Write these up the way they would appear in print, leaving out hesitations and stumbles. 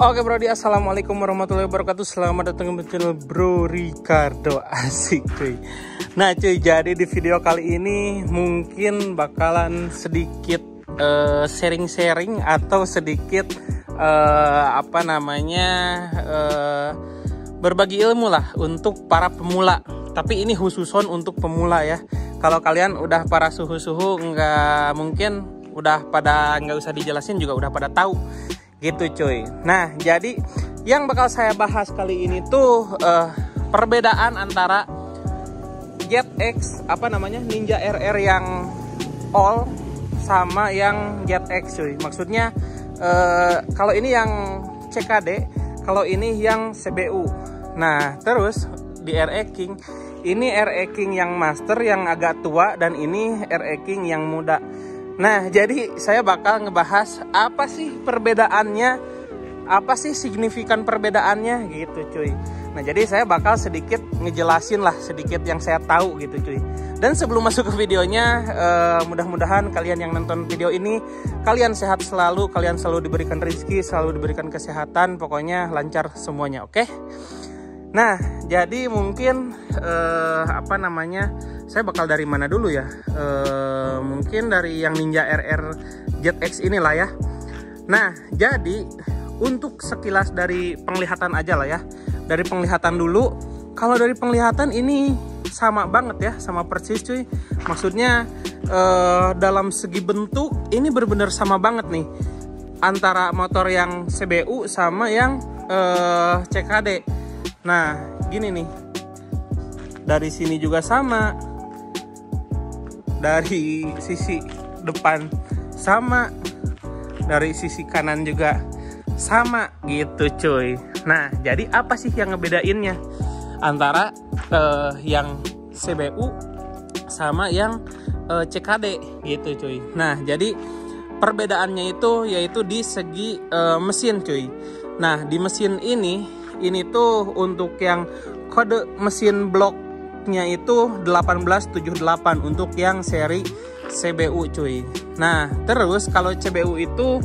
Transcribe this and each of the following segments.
Oke Brody, assalamualaikum warahmatullahi wabarakatuh. Selamat datang di channel Bro Ricardo. Asik cuy. Nah cuy, jadi di video kali ini mungkin bakalan sedikit sharing-sharing atau sedikit berbagi ilmu lah untuk para pemula. Tapi ini khususon untuk pemula ya. Kalau kalian udah para suhu-suhu nggak, mungkin udah pada nggak usah dijelasin juga udah pada tahu gitu cuy. Nah jadi yang bakal saya bahas kali ini tuh perbedaan antara ZX Ninja RR yang all sama yang ZX cuy. Maksudnya kalau ini yang CKD, kalau ini yang CBU. Nah terus di RE King, ini RE King yang master yang agak tua dan ini RE King yang muda. Nah, jadi saya bakal ngebahas apa sih perbedaannya, apa sih signifikan perbedaannya gitu cuy. Nah, jadi saya bakal sedikit ngejelasin lah sedikit yang saya tahu gitu cuy. Dan sebelum masuk ke videonya, mudah-mudahan kalian yang nonton video ini, kalian sehat selalu, kalian selalu diberikan rezeki, selalu diberikan kesehatan, pokoknya lancar semuanya, oke? Nah, jadi mungkin saya bakal dari mana dulu ya? Mungkin dari yang Ninja RR ZX inilah ya. Nah, jadi untuk sekilas dari penglihatan aja lah ya. Dari penglihatan dulu. Kalau dari penglihatan ini sama banget ya, sama persis cuy. Maksudnya dalam segi bentuk ini benar-benar sama banget nih antara motor yang CBU sama yang CKD. Nah, gini nih. Dari sini juga sama. Dari sisi depan sama. Dari sisi kanan juga sama gitu cuy. Nah, jadi apa sih yang ngebedainnya antara yang CBU sama yang CKD gitu cuy. Nah, jadi perbedaannya itu yaitu di segi mesin cuy. Nah, di mesin ini tuh untuk yang kode mesin bloknya itu 1878 untuk yang seri CBU cuy. Nah terus kalau CBU itu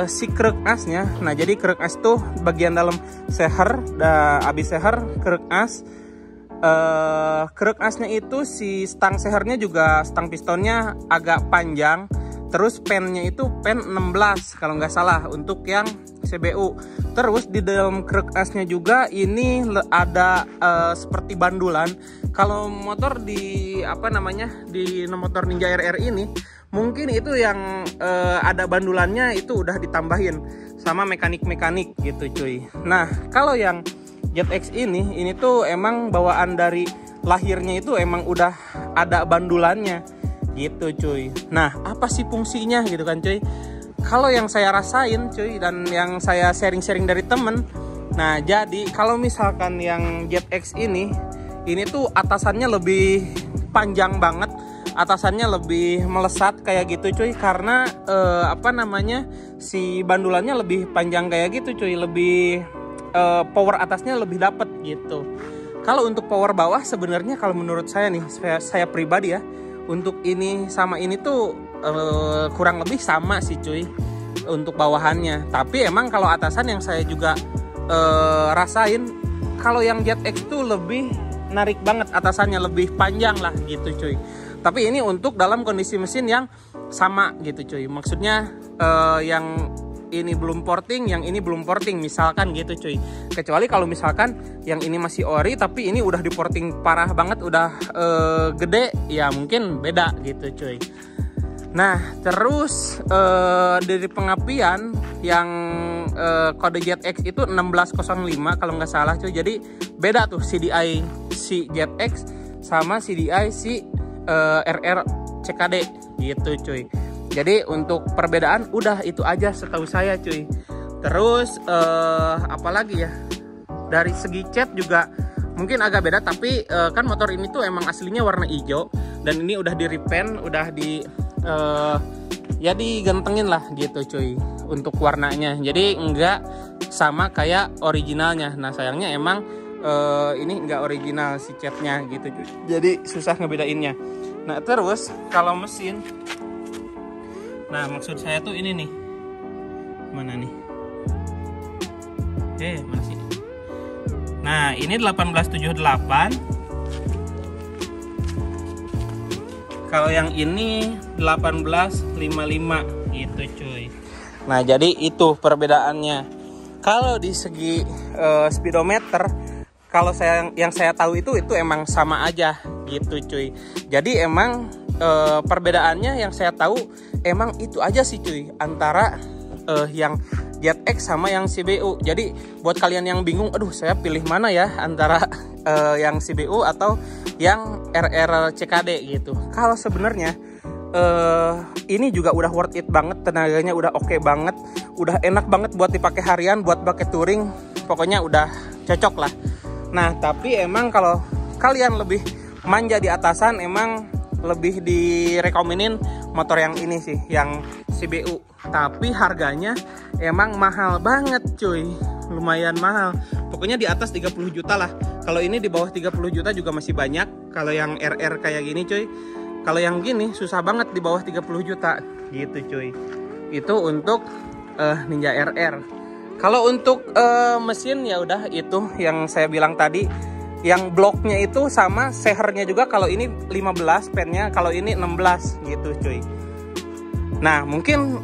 si krek asnya, nah jadi krek as tuh bagian dalam seher, abis seher krek as. Krek asnya itu si stang sehernya juga stang pistonnya agak panjang. Terus pennya itu pen 16 kalau nggak salah untuk yang CBU. Terus di dalam krek asnya juga ini ada seperti bandulan. Kalau motor di motor Ninja RR ini mungkin itu yang ada bandulannya itu udah ditambahin sama mekanik-mekanik gitu cuy. Nah kalau yang ZX ini tuh emang bawaan dari lahirnya itu emang udah ada bandulannya gitu cuy. Nah apa sih fungsinya gitu kan cuy. Kalau yang saya rasain cuy dan yang saya sharing-sharing dari temen, nah jadi kalau misalkan yang ZX ini tuh atasannya lebih panjang banget, atasannya lebih melesat kayak gitu cuy, karena si bandulannya lebih panjang kayak gitu cuy, lebih power atasnya lebih dapet gitu. Kalau untuk power bawah sebenarnya kalau menurut saya nih, saya pribadi ya, untuk ini sama ini tuh kurang lebih sama sih cuy untuk bawahannya. Tapi emang kalau atasan yang saya juga rasain, kalau yang ZX tuh lebih narik banget, atasannya lebih panjang lah gitu cuy. Tapi ini untuk dalam kondisi mesin yang sama gitu cuy. Maksudnya yang ini belum porting, yang ini belum porting misalkan gitu cuy. Kecuali kalau misalkan yang ini masih ori tapi ini udah diporting parah banget, udah gede, ya mungkin beda gitu cuy. Nah terus dari pengapian yang kode ZX itu 1605 kalau nggak salah cuy. Jadi beda tuh CDI si ZX sama CDI si RR CKD gitu cuy. Jadi untuk perbedaan udah itu aja setahu saya cuy. Terus apalagi ya, dari segi cat juga mungkin agak beda, tapi kan motor ini tuh emang aslinya warna hijau dan ini udah di repaint, udah digantengin lah gitu cuy untuk warnanya. Jadi enggak sama kayak originalnya. Nah sayangnya emang ini enggak original si catnya gitu cuy. Jadi susah ngebedainnya. Nah terus kalau mesin, nah maksud saya tuh ini nih, mana nih? Mana sih? Nah, ini 1878. Kalau yang ini 1855 gitu cuy. Nah, jadi itu perbedaannya. Kalau di segi speedometer, kalau yang saya tahu itu emang sama aja gitu cuy. Jadi emang perbedaannya yang saya tahu emang itu aja sih cuy, antara yang JetX sama yang CBU. Jadi buat kalian yang bingung, aduh saya pilih mana ya antara yang CBU atau yang RRCKD gitu. Kalau sebenarnya ini juga udah worth it banget, tenaganya udah oke banget, udah enak banget buat dipakai harian, buat pakai touring, pokoknya udah cocok lah. Nah, tapi emang kalau kalian lebih manja di atasan, emang lebih direkomenin motor yang ini sih, yang CBU. Tapi harganya emang mahal banget cuy, lumayan mahal. Pokoknya di atas 30 juta lah. Kalau ini di bawah 30 juta juga masih banyak. Kalau yang RR kayak gini cuy. Kalau yang gini susah banget di bawah 30 juta gitu cuy. Itu untuk Ninja RR. Kalau untuk mesin ya udah itu yang saya bilang tadi. Yang bloknya itu sama sehernya juga, kalau ini 15 pennya, kalau ini 16 gitu cuy. Nah, mungkin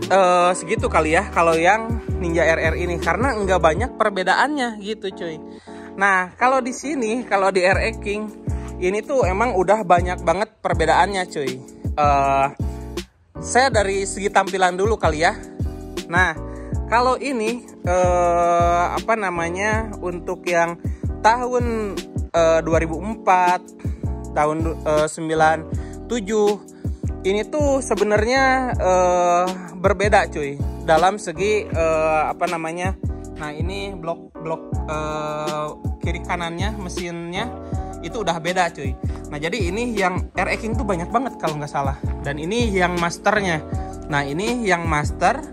segitu kali ya kalau yang Ninja RR ini, karena nggak banyak perbedaannya gitu cuy. Nah, kalau di sini, kalau di RE King ini tuh emang udah banyak banget perbedaannya cuy. Saya dari segi tampilan dulu kali ya. Nah, kalau ini apa namanya, untuk yang tahun 2004, tahun 97 ini tuh sebenarnya berbeda cuy dalam segi apa namanya. Nah, ini blok kiri kanannya mesinnya itu udah beda cuy. Nah, jadi ini yang RE King tuh banyak banget kalau nggak salah, dan ini yang masternya. Nah, ini yang master.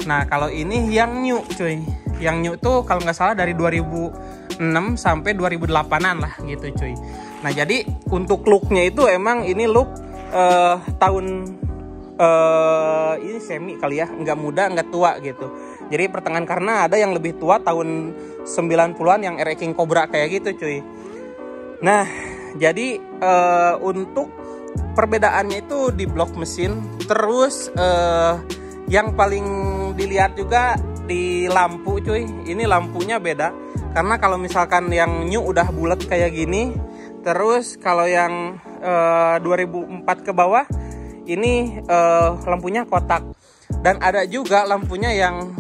Nah, kalau ini yang new cuy. Yang new tuh kalau nggak salah dari 2006 sampai 2008an lah gitu cuy. Nah, jadi untuk looknya itu emang ini look tahun ini semi kali ya, nggak muda nggak tua gitu. Jadi pertengahan, karena ada yang lebih tua tahun 90-an yang RE King Cobra kayak gitu cuy. Nah, jadi untuk perbedaannya itu di blok mesin. Terus yang paling dilihat juga di lampu cuy. Ini lampunya beda, karena kalau misalkan yang new udah bulat kayak gini, terus kalau yang 2004 ke bawah ini lampunya kotak. Dan ada juga lampunya yang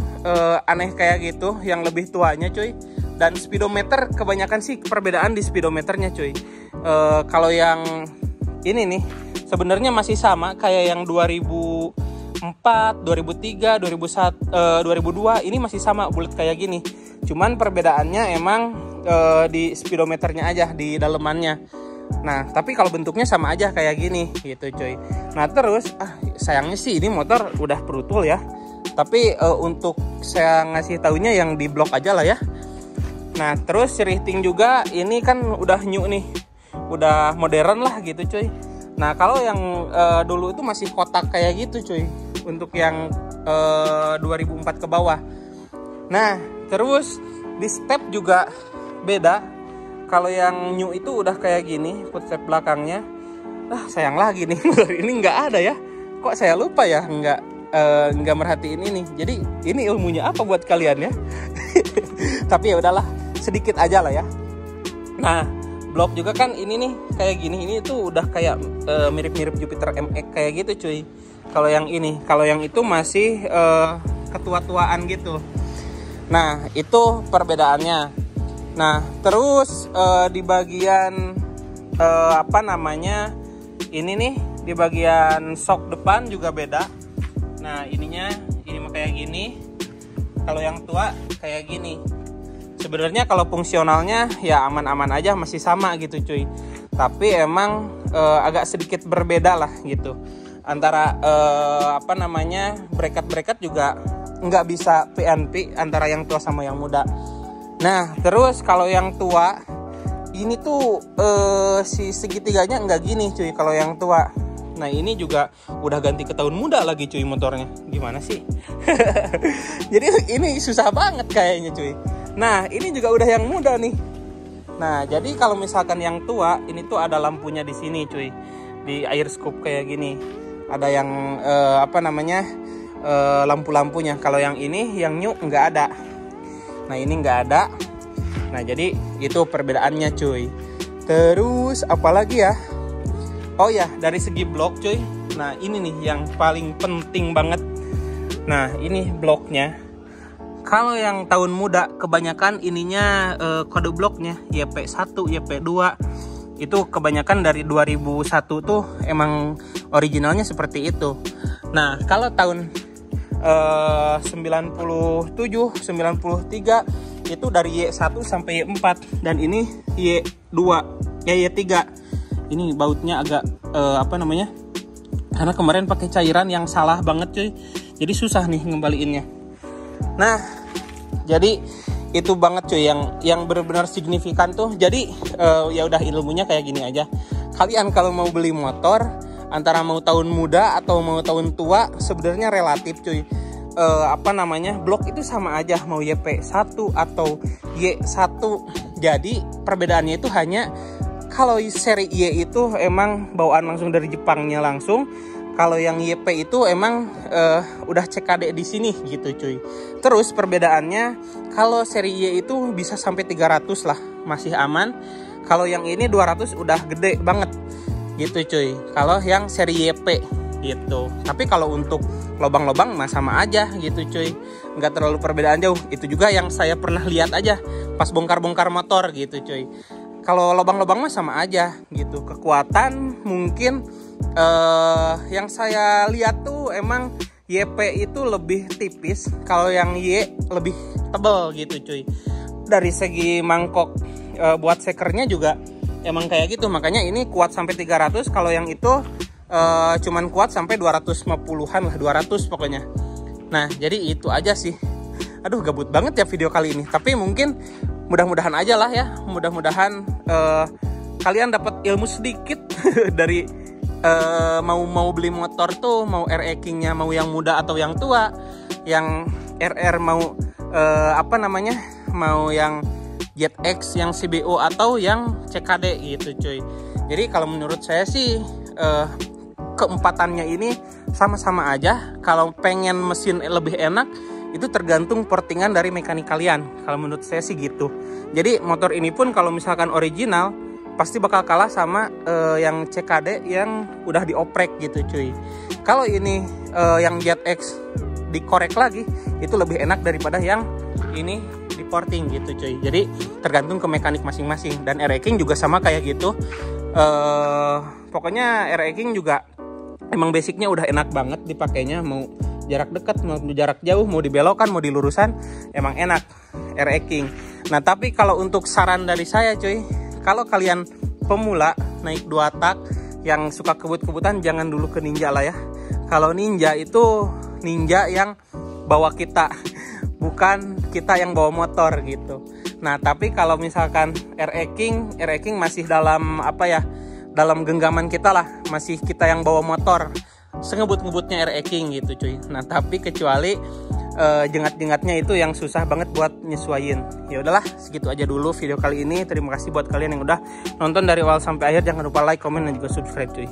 aneh kayak gitu, yang lebih tuanya cuy. Dan speedometer, kebanyakan sih perbedaan di speedometernya cuy. Kalau yang ini nih sebenarnya masih sama kayak yang 2004, 2003, 2001, 2002 ini masih sama bulat kayak gini. Cuman perbedaannya emang di speedometernya aja, di dalemannya. Nah, tapi kalau bentuknya sama aja kayak gini gitu cuy. Nah, terus sayangnya sih ini motor udah brutal ya. Tapi untuk saya ngasih taunya yang di blok aja lah ya. Nah, terus shifting juga ini kan udah new nih, udah modern lah gitu cuy. Nah, kalau yang dulu itu masih kotak kayak gitu cuy, untuk yang 2004 ke bawah. Nah, terus di step juga beda. Kalau yang new itu udah kayak gini, footstep belakangnya. Sayang lagi nih, ini nggak ada ya. Kok saya lupa ya, nggak merhatiin ini. Jadi ini ilmunya apa buat kalian ya? Tapi ya udahlah, sedikit aja lah ya. Nah, blok juga kan ini nih kayak gini. Ini tuh udah kayak mirip-mirip Jupiter MX kayak gitu cuy. Kalau yang ini, kalau yang itu masih ketua-tuaan gitu. Nah, itu perbedaannya. Nah, terus di bagian apa namanya, ini nih di bagian shock depan juga beda. Nah, ini mah kayak gini. Kalau yang tua kayak gini. Sebenarnya kalau fungsionalnya ya aman-aman aja, masih sama gitu cuy. Tapi emang agak sedikit berbeda lah gitu. Antara apa namanya, bracket juga nggak bisa PNP antara yang tua sama yang muda. Nah, terus kalau yang tua ini tuh si segitiganya nggak gini cuy kalau yang tua. Nah, ini juga udah ganti ke tahun muda lagi cuy motornya. Gimana sih? Jadi ini susah banget kayaknya cuy. Nah, ini juga udah yang muda nih. Nah, jadi kalau misalkan yang tua, ini tuh ada lampunya di sini, cuy. Di air scoop kayak gini. Ada yang lampu-lampunya. Kalau yang ini, yang new nggak ada. Nah, ini nggak ada. Nah, jadi itu perbedaannya, cuy. Terus apalagi ya? Oh ya, dari segi blok, cuy. Nah, ini nih yang paling penting banget. Nah, ini bloknya. Kalau yang tahun muda kebanyakan ininya kode bloknya YP1, YP2 itu kebanyakan dari 2001 tuh emang originalnya seperti itu. Nah, kalau tahun 97, 93 itu dari Y1 sampai Y4 dan ini Y2, Y3. Ini bautnya agak karena kemarin pakai cairan yang salah banget, cuy. Jadi susah nih ngembaliinnya. Nah, jadi itu banget cuy yang benar-benar signifikan tuh. Jadi ya udah ilmunya kayak gini aja. Kalian kalau mau beli motor antara mau tahun muda atau mau tahun tua sebenarnya relatif cuy. Blok itu sama aja mau YP1 atau Y1. Jadi perbedaannya itu hanya kalau seri Y itu emang bawaan langsung dari Jepangnya langsung. Kalau yang YP itu emang udah CKD di sini gitu cuy. Terus perbedaannya kalau seri Y itu bisa sampai 300 lah, masih aman. Kalau yang ini 200 udah gede banget gitu cuy. Kalau yang seri YP gitu. Tapi kalau untuk lobang-lobang mah sama aja gitu cuy. Nggak terlalu perbedaan jauh. Itu juga yang saya pernah lihat aja pas bongkar-bongkar motor gitu cuy. Kalau lobang-lobang mah sama aja gitu. Kekuatan mungkin yang saya lihat tuh emang YP itu lebih tipis, kalau yang Y lebih tebal gitu cuy. Dari segi mangkok buat sekernya juga emang kayak gitu, makanya ini kuat sampai 300. Kalau yang itu cuman kuat sampai 250-an lah, 200 pokoknya. Nah, jadi itu aja sih. Aduh, gabut banget ya video kali ini. Tapi mungkin mudah-mudahan aja lah ya. Mudah-mudahan kalian dapat ilmu sedikit dari mau beli motor tuh, mau RE King-nya mau yang muda atau yang tua, yang RR mau mau yang ZX, yang CBO atau yang CKD gitu cuy. Jadi kalau menurut saya sih keempatannya ini sama-sama aja. Kalau pengen mesin lebih enak itu tergantung portingan dari mekanik kalian. Kalau menurut saya sih gitu. Jadi motor ini pun kalau misalkan original pasti bakal kalah sama yang CKD yang udah dioprek gitu cuy. Kalau ini yang ZX dikorek lagi itu lebih enak daripada yang ini di porting gitu cuy. Jadi tergantung ke mekanik masing-masing. Dan RE King juga sama kayak gitu. Pokoknya RE King juga emang basicnya udah enak banget dipakainya. Mau jarak dekat, mau jarak jauh, mau dibelokan, mau dilurusan, emang enak RE King. Nah, tapi kalau untuk saran dari saya cuy, kalau kalian pemula naik 2 tak yang suka kebut-kebutan, jangan dulu ke Ninja lah ya. Kalau Ninja itu Ninja yang bawa kita, bukan kita yang bawa motor gitu. Nah, tapi kalau misalkan RE King masih dalam dalam genggaman kita lah, masih kita yang bawa motor. Sengebut-ngebutnya RE King gitu cuy. Nah, tapi kecuali jengat-jengatnya itu yang susah banget buat nyesuaiin. Ya udahlah, segitu aja dulu video kali ini. Terima kasih buat kalian yang udah nonton dari awal sampai akhir. Jangan lupa like, comment, dan juga subscribe cuy.